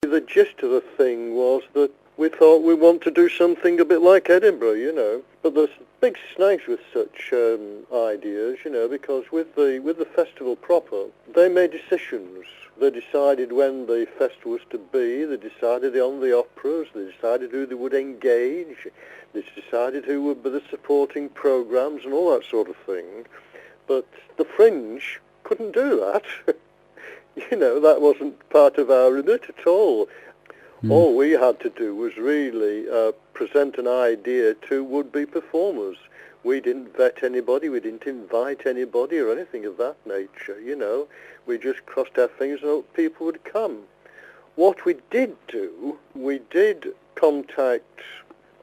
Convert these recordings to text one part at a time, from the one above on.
The gist of the thing was that we thought we want to do something a bit like Edinburgh, but there's big snags with such ideas, because with the festival proper, they made decisions. They decided when the festival was to be, they decided on the operas, they decided who they would engage, they decided who would be the supporting programmes and all that sort of thing. But the Fringe couldn't do that. That wasn't part of our remit at all. All we had to do was really present an idea to would-be performers. We didn't vet anybody, we didn't invite anybody or anything of that nature, We just crossed our fingers and hoped people would come. What we did do, we did contact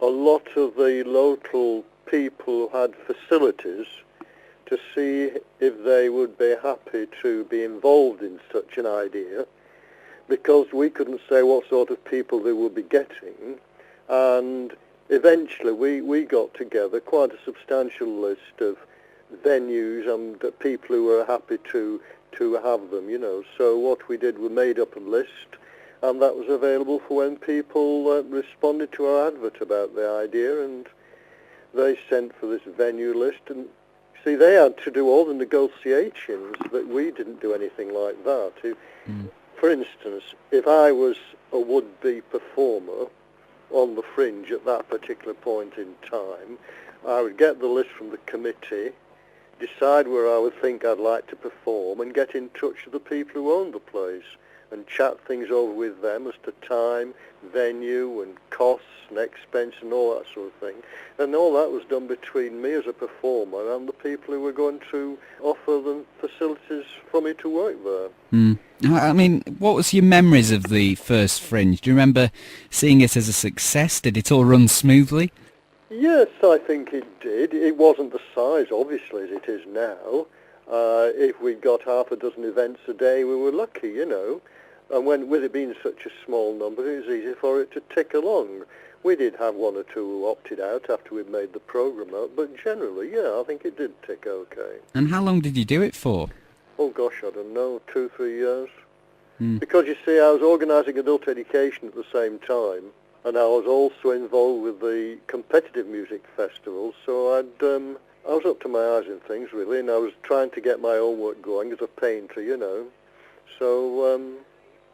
a lot of the local people who had facilities to see if they would be happy to be involved in such an idea, because we couldn't say what sort of people they would be getting, and eventually we got together quite a substantial list of venues and people who were happy to have them, So what we did, we made up a list, and that was available for when people responded to our advert about the idea, and they sent for this venue list, and see, they had to do all the negotiations, but we didn't do anything like that. For instance, if I was a would-be performer on the Fringe at that particular point in time, I would get the list from the committee, decide where I would think I'd like to perform, and get in touch with the people who owned the place and chat things over with them as to time, venue and costs and expense and all that sort of thing. And all that was done between me as a performer and the people who were going to offer them facilities for me to work there. I mean, what was your memories of the first Fringe? Do you remember seeing it as a success? Did it all run smoothly? Yes, I think it did. It wasn't the size, obviously, as it is now. If we got half a dozen events a day, we were lucky, And with it being such a small number, it was easy for it to tick along. We did have one or two who opted out after we'd made the programme out, but generally, yeah, I think it did tick okay. And how long did you do it for? Oh gosh, I don't know, 2-3 years. Because you see, I was organising adult education at the same time, and I was also involved with the competitive music festivals, so I was up to my eyes in things really, and I was trying to get my own work going as a painter, So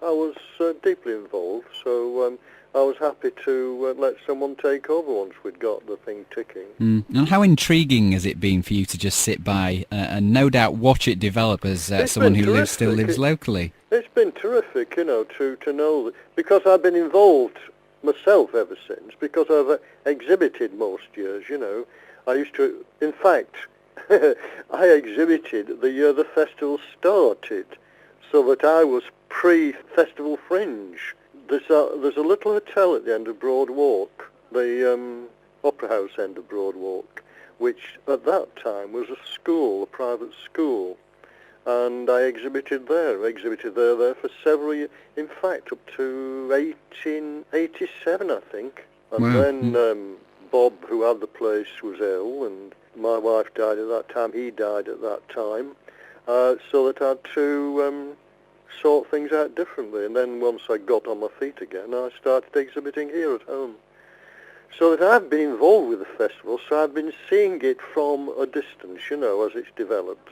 I was deeply involved, so I was happy to let someone take over once we'd got the thing ticking. And how intriguing has it been for you to just sit by and no doubt watch it develop as someone who still lives locally? It's been terrific, to know that, because I've been involved myself ever since, because I've exhibited most years, I used to, in fact, I exhibited the year the festival started, so that I was pre-Festival Fringe. There's a little hotel at the end of Broad Walk, the Opera House end of Broad Walk, which at that time was a private school, and I exhibited there. There for several years, in fact up to 1887, I think. And then Bob, who had the place, was ill, and my wife died at that time, he died at that time, so that I had to sort things out differently. And then once I got on my feet again, I started exhibiting here at home. So that I've been involved with the festival, so I've been seeing it from a distance, as it's developed.